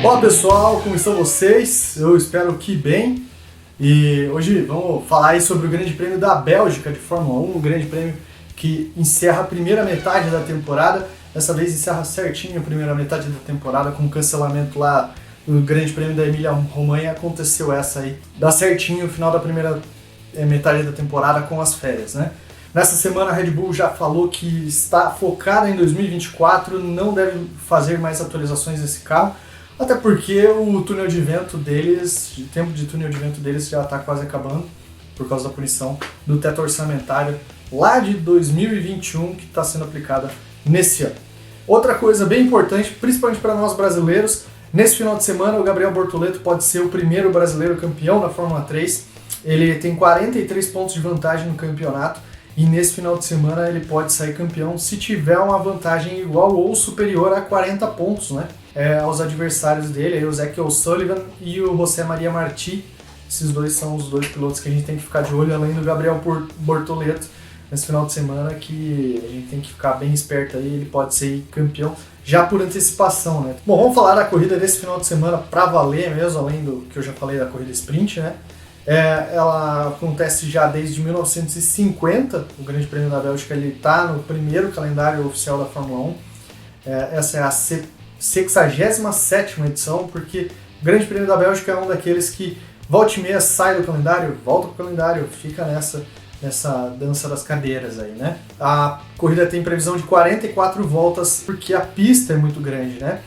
Olá pessoal, como estão vocês? Eu espero que bem. E hoje vamos falar aí sobre o Grande Prêmio da Bélgica de Fórmula 1, um grande prêmio que encerra a primeira metade da temporada. Dessa vez encerra certinho a primeira metade da temporada com o cancelamento lá do Grande Prêmio da Emília-Romanha. Aconteceu essa aí, dá certinho o final da primeira metade da temporada com as férias, né? Nessa semana a Red Bull já falou que está focada em 2024, não deve fazer mais atualizações desse carro. Até porque o túnel de vento deles, o tempo de túnel de vento deles já está quase acabando, por causa da punição do teto orçamentário lá de 2021 que está sendo aplicada nesse ano. Outra coisa bem importante, principalmente para nós brasileiros, nesse final de semana o Gabriel Bortoleto pode ser o primeiro brasileiro campeão da Fórmula 3. Ele tem 43 pontos de vantagem no campeonato e nesse final de semana ele pode sair campeão se tiver uma vantagem igual ou superior a 40 pontos, né? Aos adversários dele, aí o Zach O'Sullivan e o José Maria Martí. Esses dois são os dois pilotos que a gente tem que ficar de olho, além do Gabriel Bortoleto, nesse final de semana, que a gente tem que ficar bem esperto aí, ele pode ser campeão já por antecipação, né? Bom, vamos falar da corrida desse final de semana para valer mesmo, além do que eu já falei da corrida sprint, né? Ela acontece já desde 1950, o Grande Prêmio da Bélgica está no primeiro calendário oficial da Fórmula 1. Essa é a 67ª edição, porque o Grande Prêmio da Bélgica é um daqueles que volta e meia sai do calendário, volta pro calendário, fica nessa dança das cadeiras aí, né? A corrida tem previsão de 44 voltas, porque a pista é muito grande, né?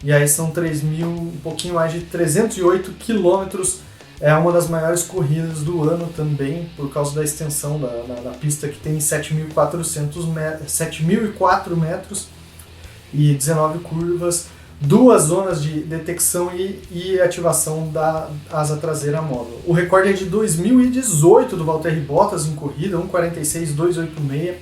E aí são um pouquinho mais de 308 quilômetros. É uma das maiores corridas do ano também, por causa da extensão da pista, que tem 7.004 metros e 19 curvas, 2 zonas de detecção e ativação da asa traseira móvel. O recorde é de 2018 do Valtteri Bottas em corrida, 1:46.286,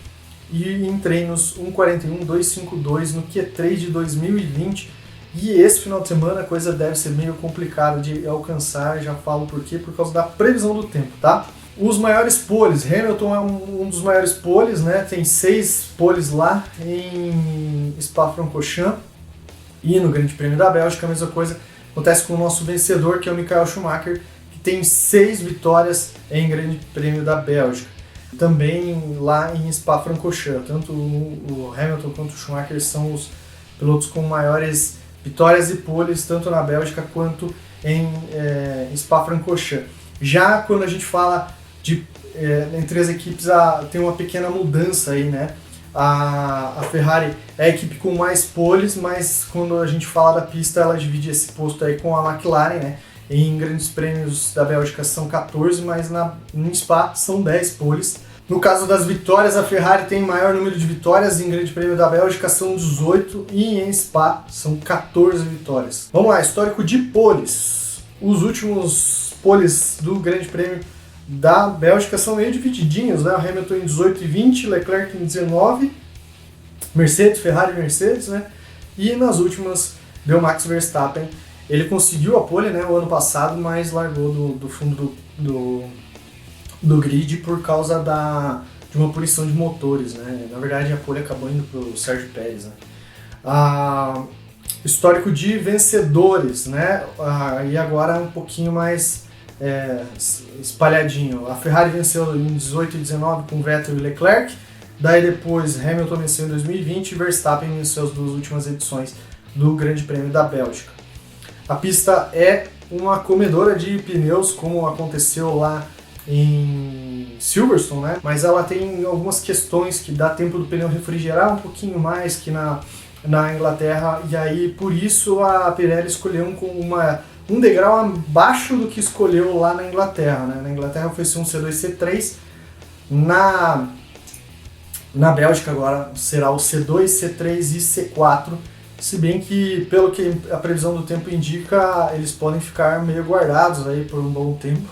e em treinos 1:41.252 no Q3 de 2020. E esse final de semana a coisa deve ser meio complicada de alcançar, já falo por quê, por causa da previsão do tempo, tá? Os maiores poles, Hamilton é um dos maiores poles, né? Tem 6 poles lá em Spa-Francorchamps, e no Grande Prêmio da Bélgica a mesma coisa acontece com o nosso vencedor, que é o Michael Schumacher, que tem 6 vitórias em Grande Prêmio da Bélgica. Também lá em Spa-Francorchamps, tanto o Hamilton quanto o Schumacher são os pilotos com maiores vitórias e poles, tanto na Bélgica quanto em Spa-Francorchamps. Já quando a gente fala entre as equipes, tem uma pequena mudança aí, né? A Ferrari é a equipe com mais poles, mas quando a gente fala da pista, ela divide esse posto aí com a McLaren, né? Em grandes prêmios da Bélgica são 14, mas no Spa são 10 poles. No caso das vitórias, a Ferrari tem maior número de vitórias, em Grande Prêmio da Bélgica são 18 e em Spa são 14 vitórias. Vamos lá, histórico de poles. Os últimos poles do Grande Prêmio da Bélgica são meio divididinhos, né? O Hamilton em 18 e 20, Leclerc em 19, Ferrari e Mercedes, né? E nas últimas deu Max Verstappen. Ele conseguiu a pole, né, o ano passado, mas largou do fundo do grid por causa de uma punição de motores, né? Na verdade a pole acabou indo para o Sérgio Pérez, né? Histórico de vencedores, né? E agora um pouquinho mais espalhadinho. A Ferrari venceu em 18 e 19 com Vettel e Leclerc, daí depois Hamilton venceu em 2020 e Verstappen venceu as 2 últimas edições do Grande Prêmio da Bélgica. A pista é uma comedora de pneus, como aconteceu lá em Silverstone, né? Mas ela tem algumas questões que dá tempo do pneu refrigerar um pouquinho mais que na Inglaterra, e aí por isso a Pirelli escolheu um degrau abaixo do que escolheu lá na Inglaterra, né? Na Inglaterra foi ser um C2, C3, na Bélgica agora será o C2, C3 e C4, se bem que, pelo que a previsão do tempo indica, eles podem ficar meio guardados aí por um bom tempo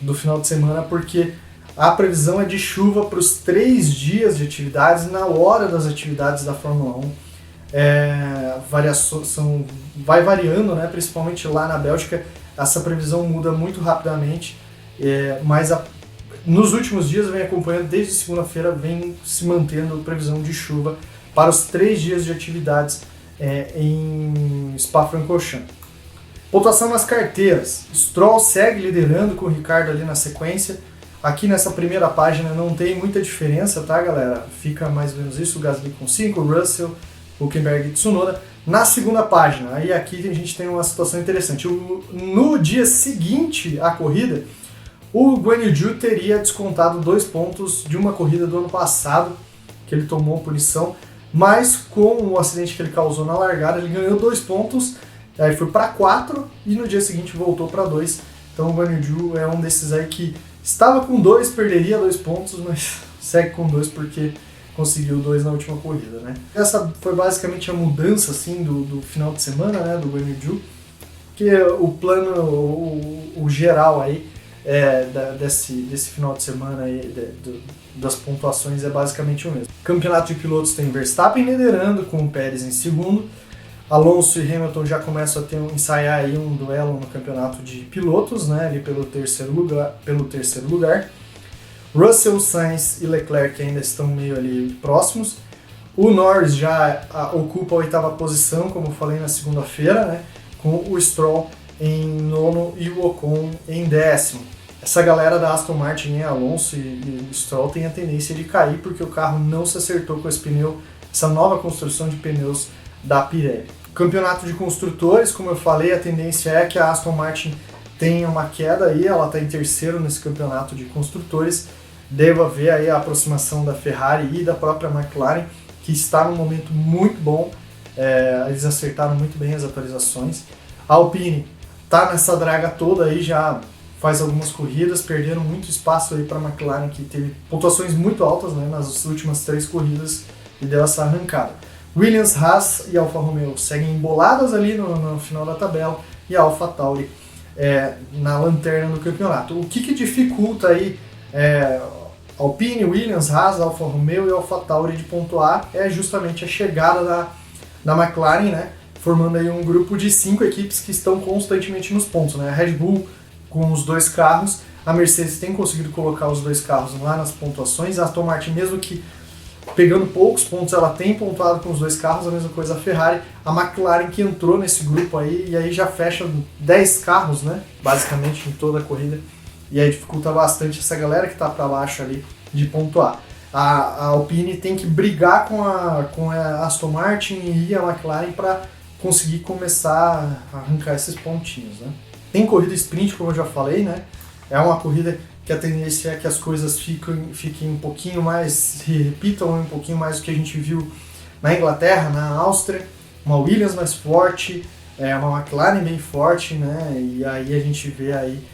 do final de semana, porque a previsão é de chuva para os 3 dias de atividades, na hora das atividades da Fórmula 1. Vai variando, né? Principalmente lá na Bélgica, essa previsão muda muito rapidamente, mas nos últimos dias vem acompanhando, desde segunda-feira vem se mantendo previsão de chuva para os 3 dias de atividades em Spa-Francorchamps. Pontuação nas carteiras. Stroll segue liderando com o Ricciardo ali na sequência. Aqui nessa primeira página não tem muita diferença, tá, galera? Fica mais ou menos isso, o Gasly com 5, Russell, Hülkenberg e Tsunoda. Na segunda página, aí aqui a gente tem uma situação interessante. No dia seguinte à corrida, o Guan Yu Zhou teria descontado 2 pontos de uma corrida do ano passado, que ele tomou punição, mas com o acidente que ele causou na largada, ele ganhou 2 pontos, aí foi para 4 e no dia seguinte voltou para 2. Então o Guan Yu Zhou é um desses aí que estava com 2, perderia 2 pontos, mas segue com 2 porque conseguiu 2 na última corrida, né? Essa foi basicamente a mudança assim do final de semana, né, do Guan Yu Zhou, que o plano, o geral aí desse final de semana aí, das pontuações é basicamente o mesmo. Campeonato de pilotos tem Verstappen liderando com o Pérez em segundo. Alonso e Hamilton já começam a ensaiar aí um duelo no campeonato de pilotos, né, ali pelo terceiro lugar. Russell, Sainz e Leclerc ainda estão meio ali próximos. O Norris já ocupa a 8ª posição, como eu falei na segunda-feira, né, com o Stroll em 9º e o Ocon em 10º. Essa galera da Aston Martin, Alonso e Stroll, tem a tendência de cair porque o carro não se acertou com esse pneu, essa nova construção de pneus da Pirelli. Campeonato de construtores, como eu falei, a tendência é que a Aston Martin tenha uma queda aí, ela está em terceiro nesse campeonato de construtores. Deva haver aí a aproximação da Ferrari e da própria McLaren, que está num momento muito bom, eles acertaram muito bem as atualizações. A Alpine está nessa draga toda aí, já faz algumas corridas, perderam muito espaço aí para a McLaren, que teve pontuações muito altas, né, nas últimas 3 corridas e deu essa arrancada. Williams, Haas e Alfa Romeo seguem emboladas ali no final da tabela e a AlphaTauri na lanterna do campeonato. O que dificulta aí Alpine, Williams, Haas, Alfa Romeo e AlphaTauri de pontuar é justamente a chegada da McLaren, né, formando aí um grupo de 5 equipes que estão constantemente nos pontos, né? A Red Bull com os 2 carros, a Mercedes tem conseguido colocar os 2 carros lá nas pontuações, a Aston Martin, mesmo que pegando poucos pontos, ela tem pontuado com os 2 carros, a mesma coisa a Ferrari, a McLaren que entrou nesse grupo aí, e aí já fecha 10 carros, né, basicamente em toda a corrida, e aí dificulta bastante essa galera que está para baixo ali de pontuar. A Alpine tem que brigar com a Aston Martin e a McLaren para conseguir começar a arrancar esses pontinhos, né. Tem corrida sprint, como eu já falei, né, é uma corrida que a tendência é que as coisas fiquem um pouquinho mais, se repitam um pouquinho mais do que a gente viu na Inglaterra, na Áustria, uma Williams mais forte, uma McLaren bem forte, né? E aí a gente vê aí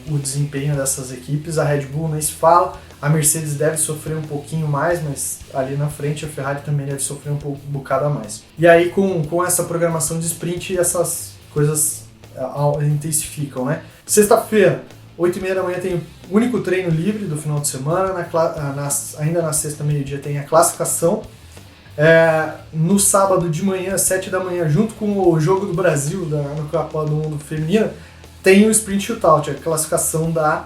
o desempenho dessas equipes. A Red Bull nem se fala, a Mercedes deve sofrer um pouquinho mais, mas ali na frente a Ferrari também deve sofrer um bocado a mais. E aí com essa programação de sprint, essas coisas intensificam, né? Sexta-feira, 8h30 da manhã tem o único treino livre do final de semana, ainda na sexta, meio-dia, tem a classificação. No sábado de manhã, 7 da manhã, junto com o Jogo do Brasil, no Copa do Mundo Feminino, tem o Sprint Shootout, a classificação da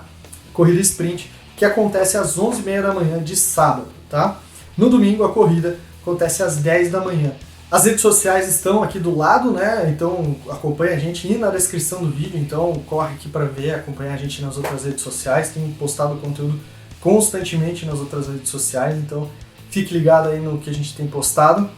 corrida sprint, que acontece às 11h30 da manhã de sábado, tá? No domingo, a corrida acontece às 10 da manhã. As redes sociais estão aqui do lado, né? Então acompanha a gente e na descrição do vídeo, então corre aqui para ver, acompanha a gente nas outras redes sociais, tem postado conteúdo constantemente nas outras redes sociais, então fique ligado aí no que a gente tem postado.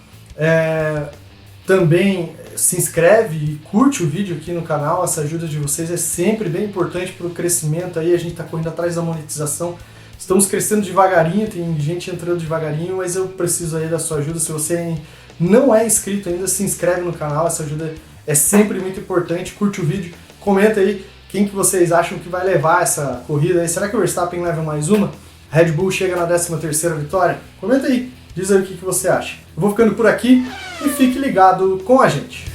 Também se inscreve e curte o vídeo aqui no canal, essa ajuda de vocês é sempre bem importante para o crescimento aí, a gente está correndo atrás da monetização. Estamos crescendo devagarinho, tem gente entrando devagarinho, mas eu preciso aí da sua ajuda. Se você não é inscrito ainda, se inscreve no canal, essa ajuda é sempre muito importante. Curte o vídeo, comenta aí quem que vocês acham que vai levar essa corrida aí. Será que o Verstappen leva mais uma? A Red Bull chega na 13ª vitória? Comenta aí, diz aí o que você acha. Eu vou ficando por aqui e fique ligado com a gente.